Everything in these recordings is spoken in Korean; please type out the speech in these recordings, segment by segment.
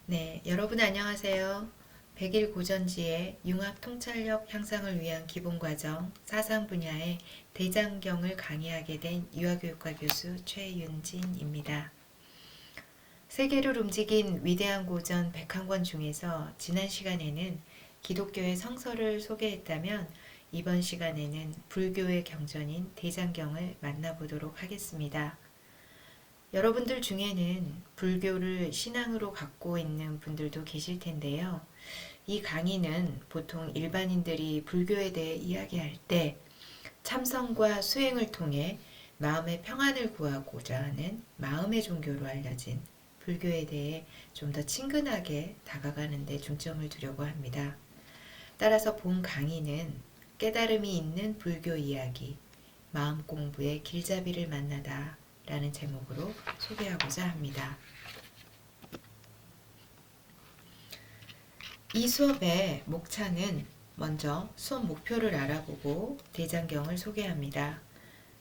네, 여러분 안녕하세요. 100일 고전지의 융합 통찰력 향상을 위한 기본과정 사상 분야의 대장경을 강의하게 된 유아교육과 교수 최윤진입니다. 세계를 움직인 위대한 고전 101권 중에서 지난 시간에는 기독교의 성서를 소개했다면 이번 시간에는 불교의 경전인 대장경을 만나보도록 하겠습니다. 여러분들 중에는 불교를 신앙으로 갖고 있는 분들도 계실 텐데요. 이 강의는 보통 일반인들이 불교에 대해 이야기할 때 참선과 수행을 통해 마음의 평안을 구하고자 하는 마음의 종교로 알려진 불교에 대해 좀 더 친근하게 다가가는 데 중점을 두려고 합니다. 따라서 본 강의는 깨달음이 있는 불교 이야기, 마음 공부의 길잡이를 만나다 라는 제목으로 소개하고자 합니다. 이 수업의 목차는 먼저 수업 목표를 알아보고 대장경을 소개합니다.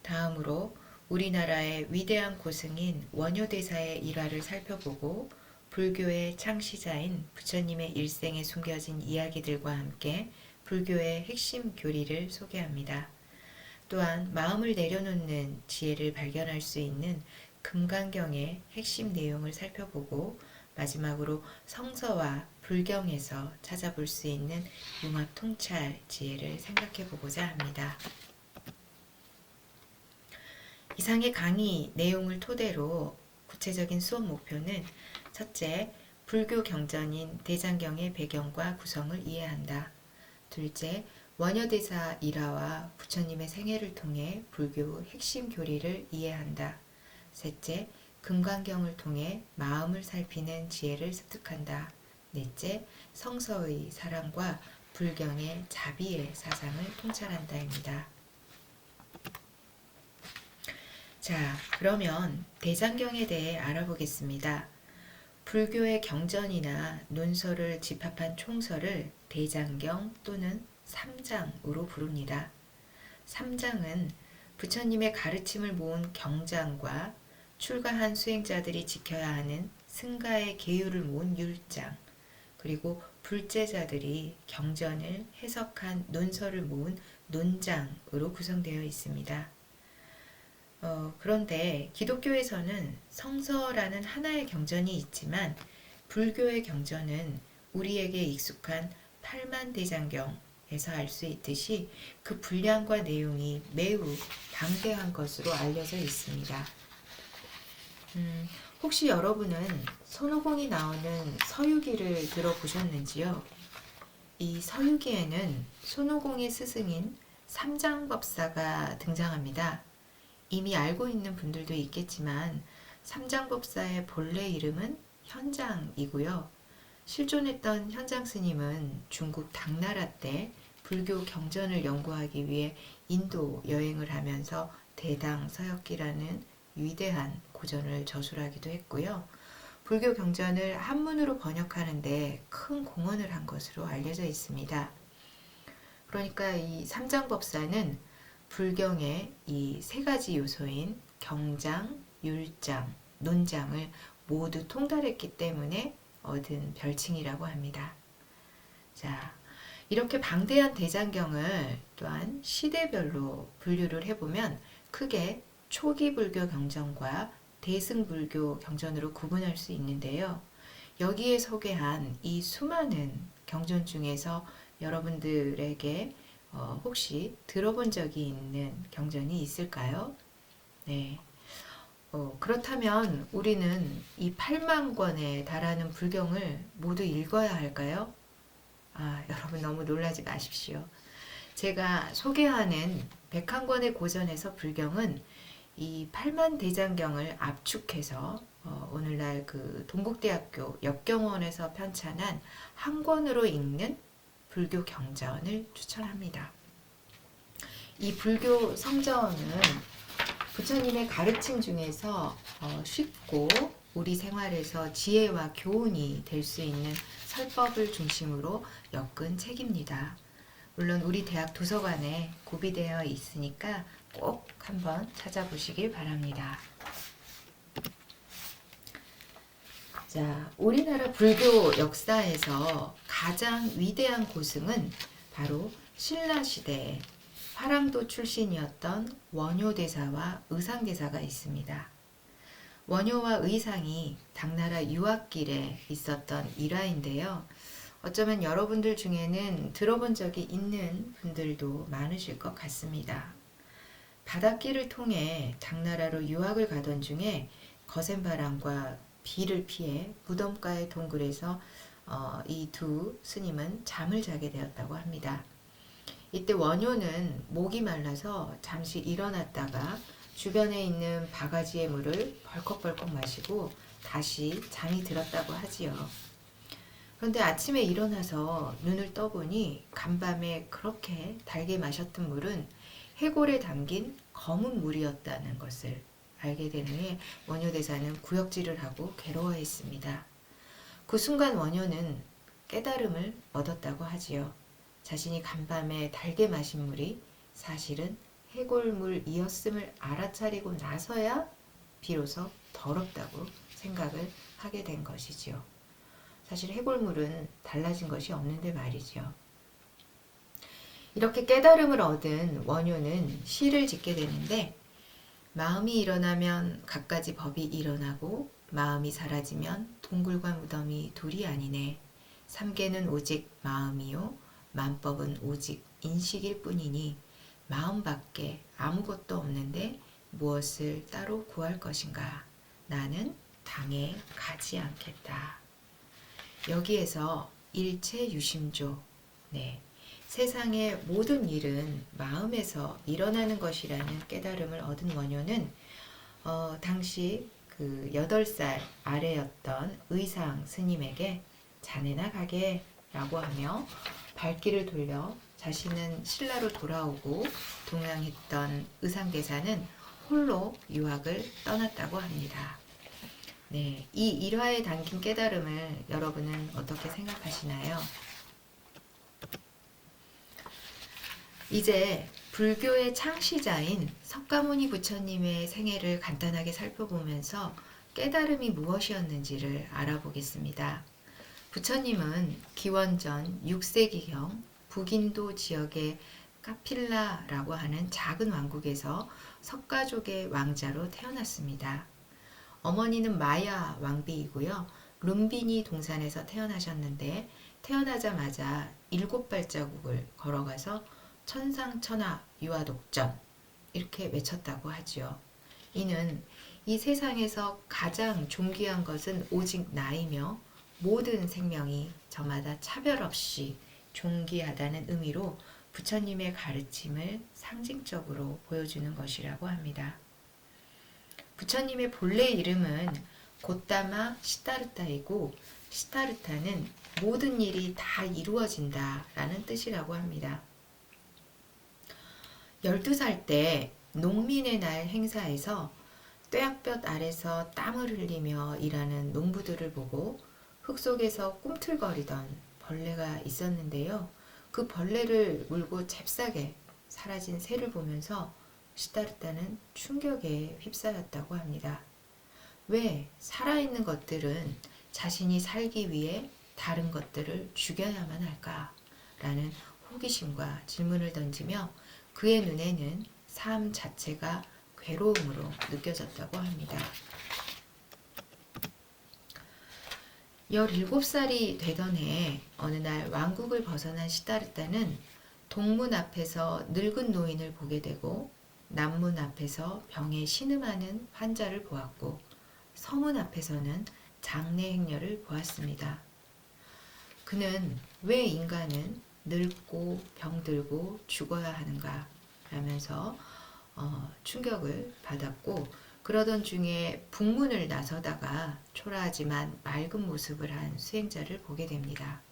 다음으로 우리나라의 위대한 고승인 원효대사의 일화를 살펴보고 불교의 창시자인 부처님의 일생에 숨겨진 이야기들과 함께 불교의 핵심 교리를 소개합니다. 또한 마음을 내려놓는 지혜를 발견할 수 있는 금강경의 핵심 내용을 살펴보고 마지막으로 성서와 불경에서 찾아볼 수 있는 융합 통찰 지혜를 생각해 보고자 합니다. 이상의 강의 내용을 토대로 구체적인 수업 목표는 첫째, 불교 경전인 대장경의 배경과 구성을 이해한다. 둘째, 원효대사 일화와 부처님의 생애를 통해 불교 핵심 교리를 이해한다. 셋째, 금강경을 통해 마음을 살피는 지혜를 습득한다. 넷째, 성서의 사랑과 불경의 자비의 사상을 통찰한다입니다. 자, 그러면 대장경에 대해 알아보겠습니다. 불교의 경전이나 논설을 집합한 총서를 대장경 또는 삼장으로 부릅니다. 삼장은 부처님의 가르침을 모은 경장과 출가한 수행자들이 지켜야 하는 승가의 계율을 모은 율장, 그리고 불제자들이 경전을 해석한 논설을 모은 논장으로 구성되어 있습니다. 그런데 기독교에서는 성서라는 하나의 경전이 있지만 불교의 경전은 우리에게 익숙한 팔만대장경에서 알 수 있듯이 그 분량과 내용이 매우 방대한 것으로 알려져 있습니다. 혹시 여러분은 손오공이 나오는 서유기를 들어보셨는지요? 이 서유기에는 손오공의 스승인 삼장법사가 등장합니다. 이미 알고 있는 분들도 있겠지만 삼장법사의 본래 이름은 현장이고요. 실존했던 현장 스님은 중국 당나라 때 불교 경전을 연구하기 위해 인도 여행을 하면서 대당서역기라는 위대한 고전을 저술하기도 했고요. 불교 경전을 한문으로 번역하는데 큰 공헌을 한 것으로 알려져 있습니다. 그러니까 이 삼장법사는 불경의 이 세 가지 요소인 경장, 율장, 논장을 모두 통달했기 때문에 얻은 별칭이라고 합니다. 자, 이렇게 방대한 대장경을 또한 시대별로 분류를 해보면 크게 초기 불교 경전과 대승불교 경전으로 구분할 수 있는데요. 여기에 소개한 이 수많은 경전 중에서 여러분들에게 혹시 들어본 적이 있는 경전이 있을까요? 네. 그렇다면 우리는 이 8만 권에 달하는 불경을 모두 읽어야 할까요? 여러분 너무 놀라지 마십시오. 제가 소개하는 101권의 고전에서 불경은 이 8만 대장경을 압축해서 오늘날 그 동국대학교 역경원에서 편찬한 한 권으로 읽는 불교 경전을 추천합니다. 이 불교 성전은 부처님의 가르침 중에서 쉽고 우리 생활에서 지혜와 교훈이 될 수 있는 설법을 중심으로 엮은 책입니다. 물론 우리 대학 도서관에 구비되어 있으니까 꼭 한번 찾아보시길 바랍니다. 자, 우리나라 불교 역사에서 가장 위대한 고승은 바로 신라시대에 화랑도 출신이었던 원효대사와 의상대사가 있습니다. 원효와 의상이 당나라 유학길에 있었던 일화인데요. 어쩌면 여러분들 중에는 들어본 적이 있는 분들도 많으실 것 같습니다. 바닷길을 통해 당나라로 유학을 가던 중에 거센 바람과 비를 피해 무덤가의 동굴에서 이 두 스님은 잠을 자게 되었다고 합니다. 이때 원효는 목이 말라서 잠시 일어났다가 주변에 있는 바가지의 물을 벌컥벌컥 마시고 다시 잠이 들었다고 하지요. 그런데 아침에 일어나서 눈을 떠보니 간밤에 그렇게 달게 마셨던 물은 해골에 담긴 검은 물이었다는 것을 알게 된 후에 원효대사는 구역질을 하고 괴로워했습니다. 그 순간 원효는 깨달음을 얻었다고 하지요. 자신이 간밤에 달게 마신 물이 사실은 해골물이었음을 알아차리고 나서야 비로소 더럽다고 생각을 하게 된 것이지요. 사실 해골물은 달라진 것이 없는데 말이죠. 이렇게 깨달음을 얻은 원효는 시를 짓게 되는데 마음이 일어나면 갖가지 법이 일어나고 마음이 사라지면 동굴과 무덤이 둘이 아니네. 삼계는 오직 마음이요 만법은 오직 인식일 뿐이니 마음밖에 아무것도 없는데 무엇을 따로 구할 것인가. 나는 당에 가지 않겠다. 여기에서 일체유심조, 세상의 모든 일은 마음에서 일어나는 것이라는 깨달음을 얻은 원효는 당시 그 8살 아래였던 의상 스님에게 자네나 가게 라고 하며 발길을 돌려 자신은 신라로 돌아오고 동행했던 의상대사는 홀로 유학을 떠났다고 합니다. 이 일화에 담긴 깨달음을 여러분은 어떻게 생각하시나요? 이제 불교의 창시자인 석가모니 부처님의 생애를 간단하게 살펴보면서 깨달음이 무엇이었는지를 알아보겠습니다. 부처님은 기원전 6세기경 북인도 지역의 카필라라고 하는 작은 왕국에서 석가족의 왕자로 태어났습니다. 어머니는 마야 왕비이고요. 룸비니 동산에서 태어나셨는데 태어나자마자 7발자국을 걸어가서 천상천하 유아독전 이렇게 외쳤다고 하지요. 이는 이 세상에서 가장 존귀한 것은 오직 나이며 모든 생명이 저마다 차별 없이 존귀하다는 의미로 부처님의 가르침을 상징적으로 보여주는 것이라고 합니다. 부처님의 본래 이름은 고타마 시타르타이고 시타르타는 모든 일이 다 이루어진다 라는 뜻이라고 합니다. 12살 때 농민의 날 행사에서 뙤약볕 아래서 땀을 흘리며 일하는 농부들을 보고 흙 속에서 꿈틀거리던 벌레가 있었는데요. 그 벌레를 물고 잽싸게 사라진 새를 보면서 시타르타는 충격에 휩싸였다고 합니다. 왜 살아있는 것들은 자신이 살기 위해 다른 것들을 죽여야만 할까? 라는 호기심과 질문을 던지며 그의 눈에는 삶 자체가 괴로움으로 느껴졌다고 합니다. 17살이 되던 해 어느 날 왕국을 벗어난 시타르타는 동문 앞에서 늙은 노인을 보게 되고 남문 앞에서 병에 신음하는 환자를 보았고 서문 앞에서는 장례 행렬을 보았습니다. 그는 왜 인간은 늙고 병들고 죽어야 하는가 라면서 충격을 받았고 그러던 중에 북문을 나서다가 초라하지만 맑은 모습을 한 수행자를 보게 됩니다.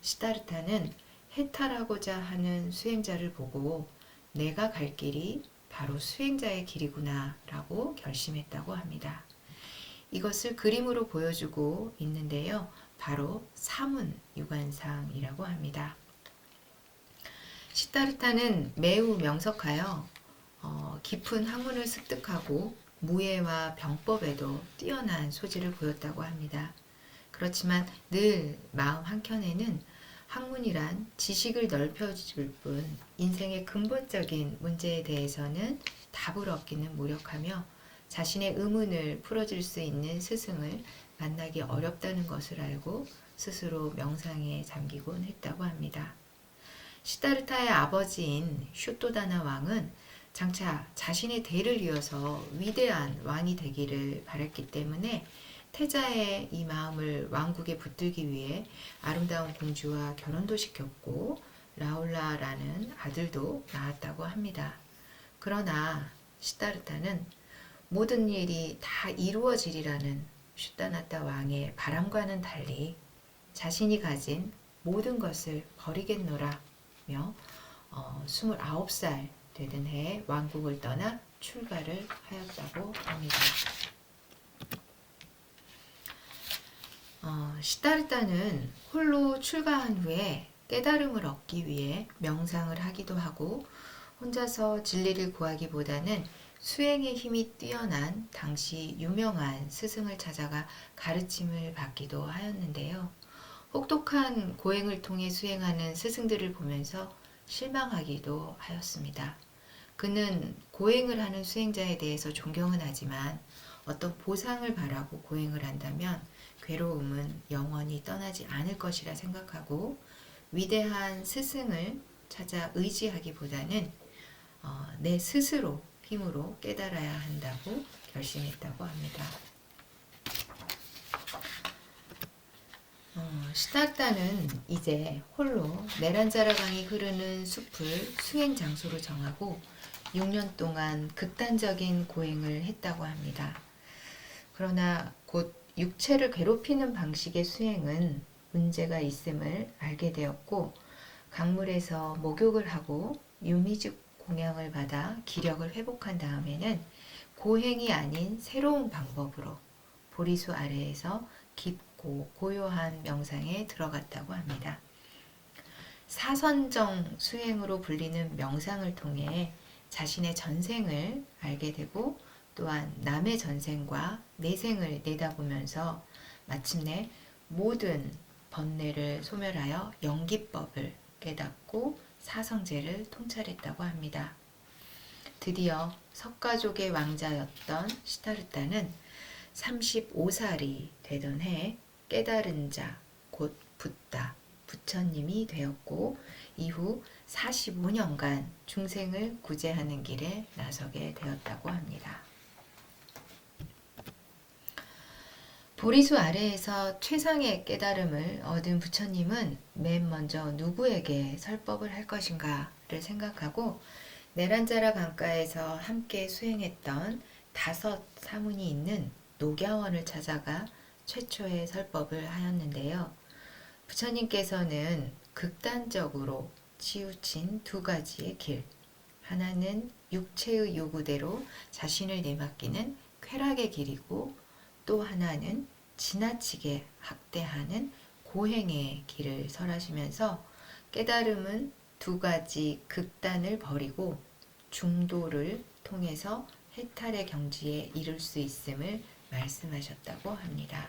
시타르타는 해탈하고자 하는 수행자를 보고 내가 갈 길이 바로 수행자의 길이구나 라고 결심했다고 합니다. 이것을 그림으로 보여주고 있는데요. 바로 사문유관상이라고 합니다. 시타르타는 매우 명석하여 깊은 학문을 습득하고 무예와 병법에도 뛰어난 소질을 보였다고 합니다. 그렇지만 늘 마음 한켠에는 학문이란 지식을 넓혀줄 뿐 인생의 근본적인 문제에 대해서는 답을 얻기는 무력하며 자신의 의문을 풀어줄 수 있는 스승을 만나기 어렵다는 것을 알고 스스로 명상에 잠기곤 했다고 합니다. 시다르타의 아버지인 슈토다나 왕은 장차 자신의 대를 이어서 위대한 왕이 되기를 바랐기 때문에 태자의 이 마음을 왕국에 붙들기 위해 아름다운 공주와 결혼도 시켰고 라울라라는 아들도 낳았다고 합니다. 그러나 시다르타는 모든 일이 다 이루어지리라는 슈타나타 왕의 바람과는 달리 자신이 가진 모든 것을 버리겠노라며 29살 되던 해에 왕국을 떠나 출가를 하였다고 합니다. 시다르타는 홀로 출가한 후에 깨달음을 얻기 위해 명상을 하기도 하고 혼자서 진리를 구하기보다는 수행의 힘이 뛰어난 당시 유명한 스승을 찾아가 가르침을 받기도 하였는데요. 혹독한 고행을 통해 수행하는 스승들을 보면서 실망하기도 하였습니다. 그는 고행을 하는 수행자에 대해서 존경은 하지만 어떤 보상을 바라고 고행을 한다면 괴로움은 영원히 떠나지 않을 것이라 생각하고 위대한 스승을 찾아 의지하기보다는 내 스스로 힘으로 깨달아야 한다고 결심했다고 합니다. 시다르타는 이제 홀로 네란자라 강이 흐르는 숲을 수행 장소로 정하고 6년 동안 극단적인 고행을 했다고 합니다. 그러나 곧 육체를 괴롭히는 방식의 수행은 문제가 있음을 알게 되었고 강물에서 목욕을 하고 유미죽 공양을 받아 기력을 회복한 다음에는 고행이 아닌 새로운 방법으로 보리수 아래에서 깊고 고요한 명상에 들어갔다고 합니다. 사선정 수행으로 불리는 명상을 통해 자신의 전생을 알게 되고 또한 남의 전생과 내생을 내다보면서 마침내 모든 번뇌를 소멸하여 영기법을 깨닫고 사성제를 통찰했다고 합니다. 드디어 석가족의 왕자였던 시다르타는 35살이 되던 해 깨달은 자, 곧 붓다, 부처님이 되었고 이후 45년간 중생을 구제하는 길에 나서게 되었다고 합니다. 보리수 아래에서 최상의 깨달음을 얻은 부처님은 맨 먼저 누구에게 설법을 할 것인가를 생각하고 네란자라 강가에서 함께 수행했던 5 사문이 있는 녹야원을 찾아가 최초의 설법을 하였는데요. 부처님께서는 극단적으로 치우친 2가지의 길, 하나는 육체의 요구대로 자신을 내맡기는 쾌락의 길이고 또 하나는 지나치게 학대하는 고행의 길을 설하시면서 깨달음은 2가지 극단을 버리고 중도를 통해서 해탈의 경지에 이를 수 있음을 말씀하셨다고 합니다.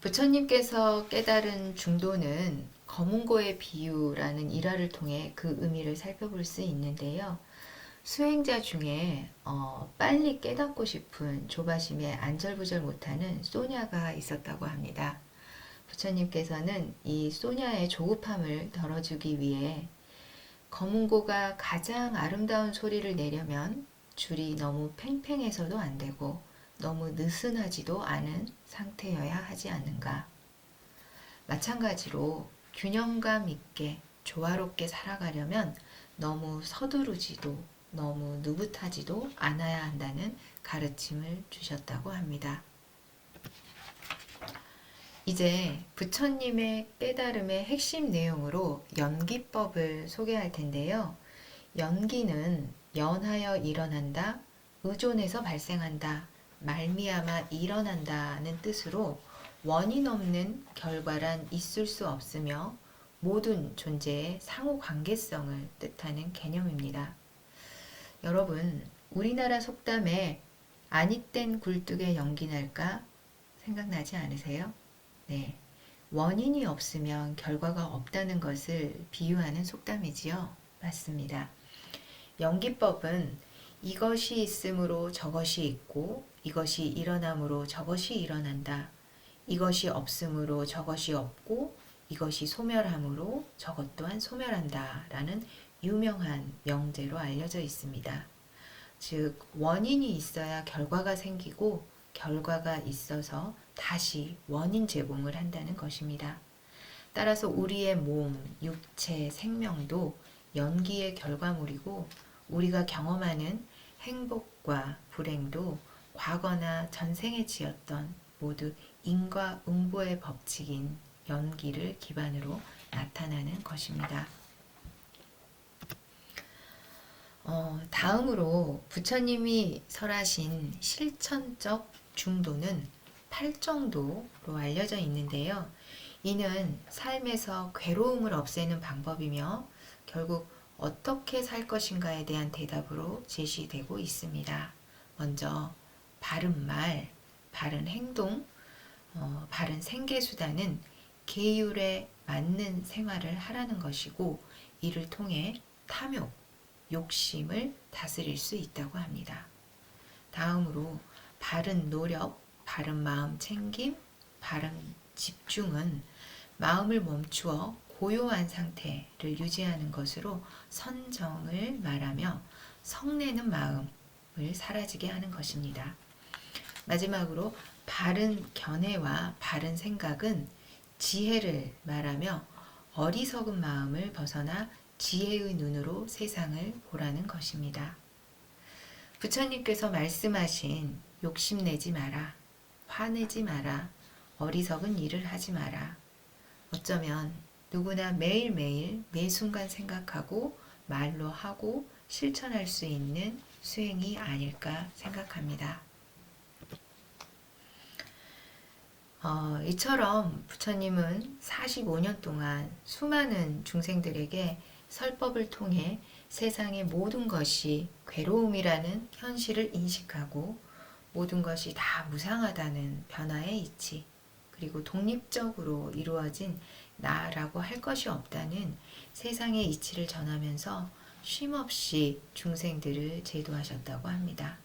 부처님께서 깨달은 중도는 검은고의 비유라는 일화를 통해 그 의미를 살펴볼 수 있는데요. 수행자 중에 빨리 깨닫고 싶은 조바심에 안절부절 못하는 소냐가 있었다고 합니다. 부처님께서는 이 소냐의 조급함을 덜어주기 위해 검은고가 가장 아름다운 소리를 내려면 줄이 너무 팽팽해서도 안 되고 너무 느슨하지도 않은 상태여야 하지 않는가. 마찬가지로 균형감 있게 조화롭게 살아가려면 너무 서두르지도 너무 느긋하지도 않아야 한다는 가르침을 주셨다고 합니다. 이제 부처님의 깨달음의 핵심 내용으로 연기법을 소개할 텐데요. 연기는 연하여 일어난다, 의존해서 발생한다, 말미암아 일어난다는 뜻으로 원인 없는 결과란 있을 수 없으며 모든 존재의 상호 관계성을 뜻하는 개념입니다. 여러분, 우리나라 속담에 아니땐 굴뚝에 연기 날까 생각나지 않으세요? 네. 원인이 없으면 결과가 없다는 것을 비유하는 속담이지요. 맞습니다. 연기법은 이것이 있으므로 저것이 있고 이것이 일어남으로 저것이 일어난다. 이것이 없으므로 저것이 없고 이것이 소멸함으로 저것 또한 소멸한다. 라는 유명한 명제로 알려져 있습니다. 즉, 원인이 있어야 결과가 생기고 결과가 있어서 다시 원인 제공을 한다는 것입니다. 따라서 우리의 몸, 육체, 생명도 연기의 결과물이고 우리가 경험하는 행복과 불행도 과거나 전생에 지었던 모두 인과응보의 법칙인 연기를 기반으로 나타나는 것입니다. 다음으로 부처님이 설하신 실천적 중도는 8정도로 알려져 있는데요. 이는 삶에서 괴로움을 없애는 방법이며 결국 어떻게 살 것인가에 대한 대답으로 제시되고 있습니다. 먼저 바른 말, 바른 행동, 바른 생계수단은 계율에 맞는 생활을 하라는 것이고 이를 통해 탐욕, 욕심을 다스릴 수 있다고 합니다. 다음으로 바른 노력, 바른 마음 챙김, 바른 집중은 마음을 멈추어 고요한 상태를 유지하는 것으로 선정을 말하며 성내는 마음을 사라지게 하는 것입니다. 마지막으로 바른 견해와 바른 생각은 지혜를 말하며 어리석은 마음을 벗어나 지혜의 눈으로 세상을 보라는 것입니다. 부처님께서 말씀하신 욕심내지 마라, 화내지 마라, 어리석은 일을 하지 마라. 어쩌면 누구나 매일매일 매 순간 생각하고 말로 하고 실천할 수 있는 수행이 아닐까 생각합니다. 이처럼 부처님은 45년 동안 수많은 중생들에게 설법을 통해 세상의 모든 것이 괴로움이라는 현실을 인식하고 모든 것이 다 무상하다는 변화의 이치, 그리고 독립적으로 이루어진 나라고 할 것이 없다는 세상의 이치를 전하면서 쉼없이 중생들을 제도하셨다고 합니다.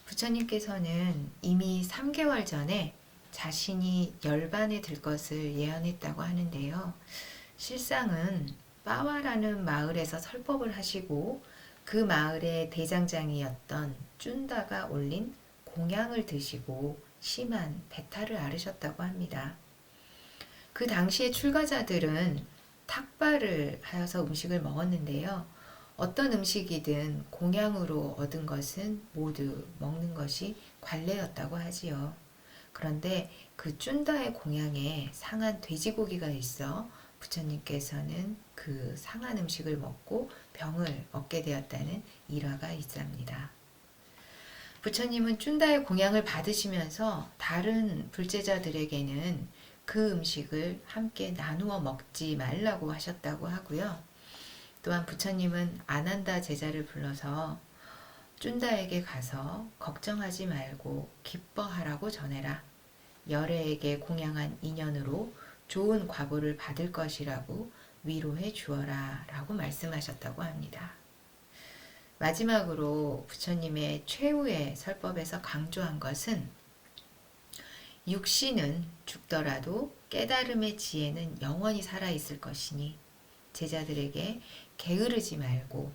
부처님께서는 이미 3개월 전에 자신이 열반에 들 것을 예언했다고 하는데요. 실상은 빠와라는 마을에서 설법을 하시고 그 마을의 대장장이었던 쭌다가 올린 공양을 드시고 심한 배탈을 앓으셨다고 합니다. 그 당시의 출가자들은 탁발을 하여서 음식을 먹었는데요. 어떤 음식이든 공양으로 얻은 것은 모두 먹는 것이 관례였다고 하지요. 그런데 그 쭌다의 공양에 상한 돼지고기가 있어 부처님께서는 그 상한 음식을 먹고 병을 얻게 되었다는 일화가 있습니다. 부처님은 쭌다의 공양을 받으시면서 다른 불제자들에게는 그 음식을 함께 나누어 먹지 말라고 하셨다고 하고요. 또한 부처님은 아난다 제자를 불러서 쭌다에게 가서 걱정하지 말고 기뻐하라고 전해라. 열애에게 공양한 인연으로 좋은 과보를 받을 것이라고 위로해 주어라 라고 말씀하셨다고 합니다. 마지막으로 부처님의 최후의 설법에서 강조한 것은 육신은 죽더라도 깨달음의 지혜는 영원히 살아있을 것이니 제자들에게 게으르지 말고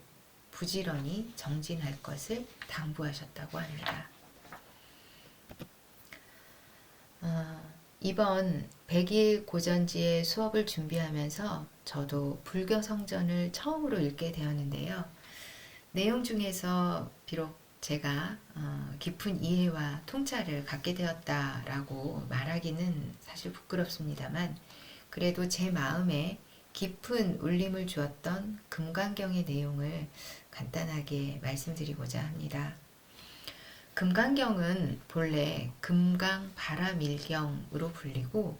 부지런히 정진할 것을 당부하셨다고 합니다. 이번 100일 고전지의 수업을 준비하면서 저도 불교 성전을 처음으로 읽게 되었는데요. 내용 중에서 비록 제가 깊은 이해와 통찰을 갖게 되었다라고 말하기는 사실 부끄럽습니다만 그래도 제 마음에 깊은 울림을 주었던 금강경의 내용을 간단하게 말씀드리고자 합니다. 금강경은 본래 금강바라밀경으로 불리고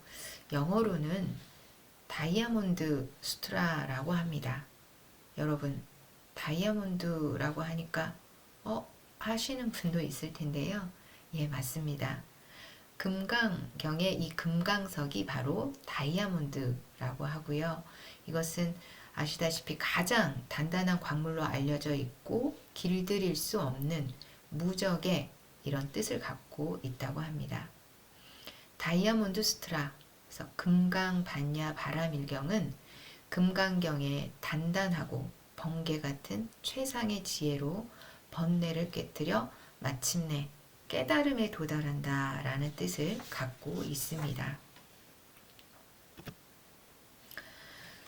영어로는 다이아몬드 수트라라고 합니다. 여러분, 다이아몬드라고 하니까 하시는 분도 있을 텐데요. 예, 맞습니다. 금강경의 이 금강석이 바로 다이아몬드라고 하고요. 이것은 아시다시피 가장 단단한 광물로 알려져 있고 길들일 수 없는 무적의 이런 뜻을 갖고 있다고 합니다. 다이아몬드 수트라, 그래서 금강반야 바라밀경은 금강경의 단단하고 번개 같은 최상의 지혜로 번뇌를 깨뜨려 마침내 깨달음에 도달한다 라는 뜻을 갖고 있습니다.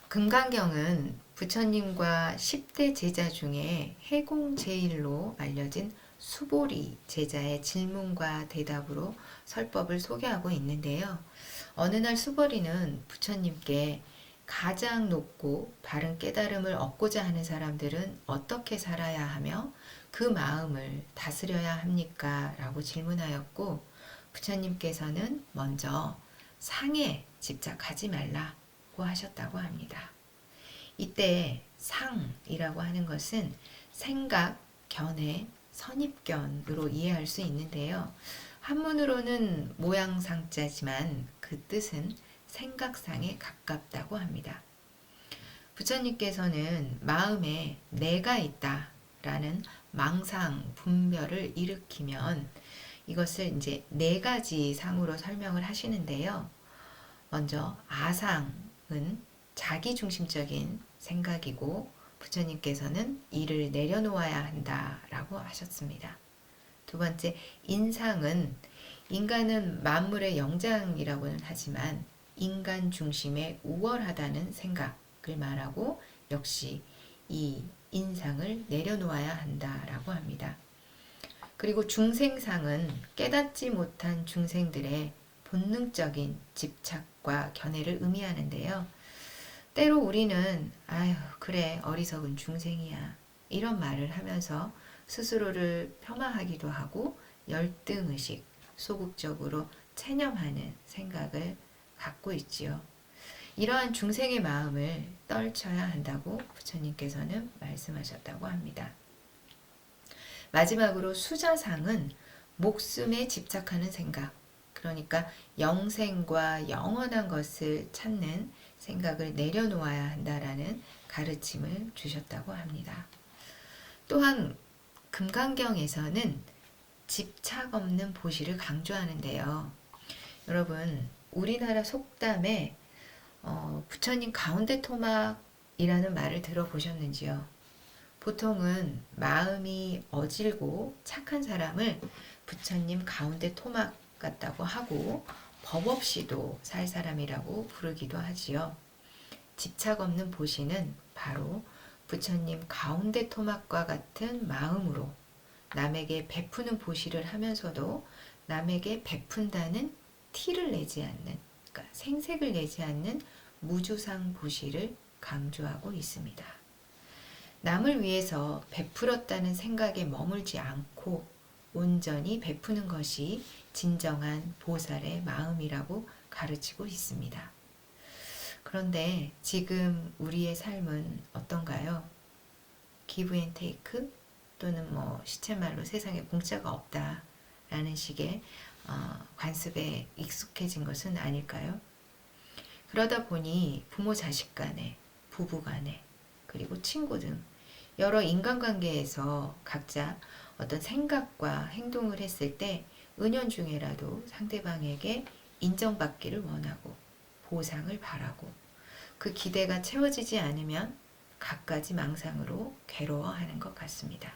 금강경은 부처님과 10대 제자 중에 해공제일로 알려진 수보리 제자의 질문과 대답으로 설법을 소개하고 있는데요. 어느 날 수보리는 부처님께 가장 높고 바른 깨달음을 얻고자 하는 사람들은 어떻게 살아야 하며 그 마음을 다스려야 합니까? 라고 질문하였고, 부처님께서는 먼저 상에 집착하지 말라고 하셨다고 합니다. 이때 상이라고 하는 것은 생각, 견해, 선입견으로 이해할 수 있는데요. 한문으로는 모양상자지만 그 뜻은 생각상에 가깝다고 합니다. 부처님께서는 마음에 내가 있다 라는 망상, 분별을 일으키면 이것을 이제 네 가지 상으로 설명을 하시는데요. 먼저 아상은 자기중심적인 생각이고 부처님께서는 이를 내려놓아야 한다라고 하셨습니다. 두 번째, 인상은 인간은 만물의 영장이라고는 하지만 인간 중심에 우월하다는 생각을 말하고 역시 이 인상을 내려놓아야 한다라고 합니다. 그리고 중생상은 깨닫지 못한 중생들의 본능적인 집착과 견해를 의미하는데요. 때로 우리는 아유 그래 어리석은 중생이야 이런 말을 하면서 스스로를 폄하하기도 하고 열등의식, 소극적으로 체념하는 생각을 갖고 있지요. 이러한 중생의 마음을 떨쳐야 한다고 부처님께서는 말씀하셨다고 합니다. 마지막으로 수자상은 목숨에 집착하는 생각, 그러니까 영생과 영원한 것을 찾는 생각을 내려놓아야 한다라는 가르침을 주셨다고 합니다. 또한 금강경에서는 집착 없는 보시를 강조하는데요. 여러분, 우리나라 속담에 부처님 가운데 토막이라는 말을 들어보셨는지요? 보통은 마음이 어질고 착한 사람을 부처님 가운데 토막 같다고 하고 법 없이도 살 사람이라고 부르기도 하지요. 집착 없는 보시는 바로 부처님 가운데 토막과 같은 마음으로 남에게 베푸는 보시를 하면서도 남에게 베푼다는 티를 내지 않는, 그러니까 생색을 내지 않는 무주상 보시를 강조하고 있습니다. 남을 위해서 베풀었다는 생각에 머물지 않고 온전히 베푸는 것이 진정한 보살의 마음이라고 가르치고 있습니다. 그런데 지금 우리의 삶은 어떤가요? 기브 앤 테이크 또는 시쳇말로 세상에 공짜가 없다라는 식의 관습에 익숙해진 것은 아닐까요? 그러다 보니 부모 자식 간에, 부부 간에, 그리고 친구 등 여러 인간관계에서 각자 어떤 생각과 행동을 했을 때 은연중에라도 상대방에게 인정받기를 원하고 보상을 바라고 그 기대가 채워지지 않으면 갖가지 망상으로 괴로워하는 것 같습니다.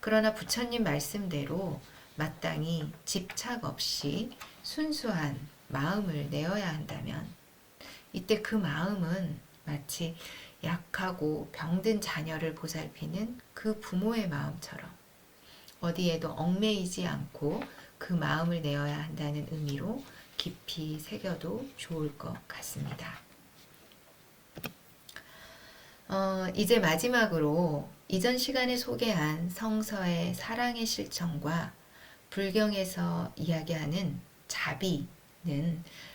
그러나 부처님 말씀대로 마땅히 집착 없이 순수한 마음을 내어야 한다면 이때 그 마음은 마치 약하고 병든 자녀를 보살피는 그 부모의 마음처럼 어디에도 얽매이지 않고 그 마음을 내어야 한다는 의미로 깊이 새겨도 좋을 것 같습니다. 이제 마지막으로 이전 시간에 소개한 성서의 사랑의 실천과 불경에서 이야기하는 자비,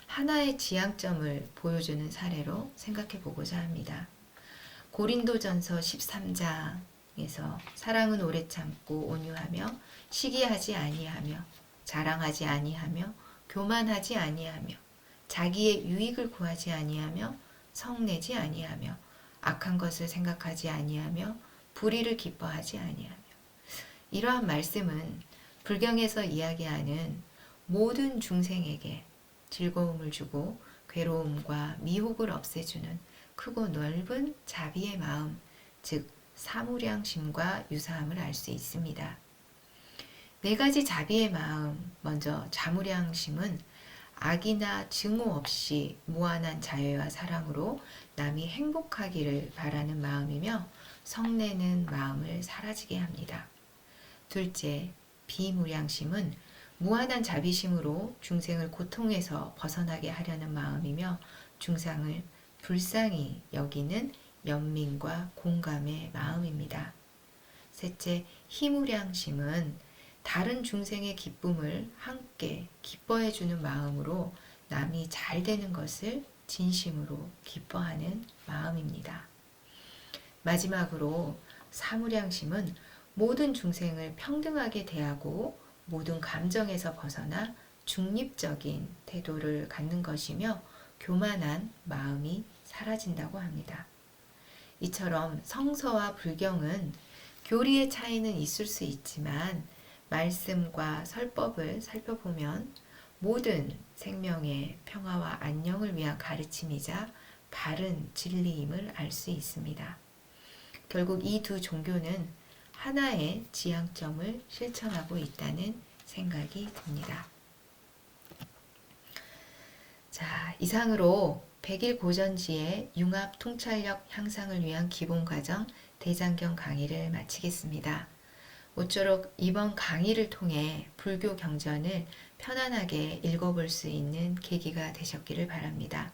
하나의 지향점을 보여주는 사례로 생각해 보고자 합니다. 고린도전서 13장에서 사랑은 오래 참고 온유하며 시기하지 아니하며 자랑하지 아니하며 교만하지 아니하며 자기의 유익을 구하지 아니하며 성내지 아니하며 악한 것을 생각하지 아니하며 불의를 기뻐하지 아니하며. 이러한 말씀은 불경에서 이야기하는 모든 중생에게 즐거움을 주고 괴로움과 미혹을 없애주는 크고 넓은 자비의 마음, 즉 사무량심과 유사함을 알 수 있습니다. 네 가지 자비의 마음, 먼저 자무량심은 악이나 증오 없이 무한한 자애와 사랑으로 남이 행복하기를 바라는 마음이며 성내는 마음을 사라지게 합니다. 둘째, 비무량심은 무한한 자비심으로 중생을 고통에서 벗어나게 하려는 마음이며 중상을 불쌍히 여기는 연민과 공감의 마음입니다. 셋째, 희무량심은 다른 중생의 기쁨을 함께 기뻐해주는 마음으로 남이 잘 되는 것을 진심으로 기뻐하는 마음입니다. 마지막으로 사무량심은 모든 중생을 평등하게 대하고 모든 감정에서 벗어나 중립적인 태도를 갖는 것이며 교만한 마음이 사라진다고 합니다. 이처럼 성서와 불경은 교리의 차이는 있을 수 있지만 말씀과 설법을 살펴보면 모든 생명의 평화와 안녕을 위한 가르침이자 바른 진리임을 알 수 있습니다. 결국 이 두 종교는 하나의 지향점을 실천하고 있다는 생각이 듭니다. 자, 이상으로 백일 고전지의 융합 통찰력 향상을 위한 기본 과정 대장경 강의를 마치겠습니다. 모쪼록 이번 강의를 통해 불교 경전을 편안하게 읽어볼 수 있는 계기가 되셨기를 바랍니다.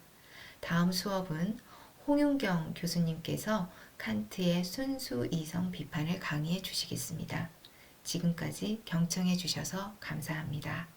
다음 수업은 홍윤경 교수님께서 칸트의 순수 이성 비판을 강의해 주시겠습니다. 지금까지 경청해 주셔서 감사합니다.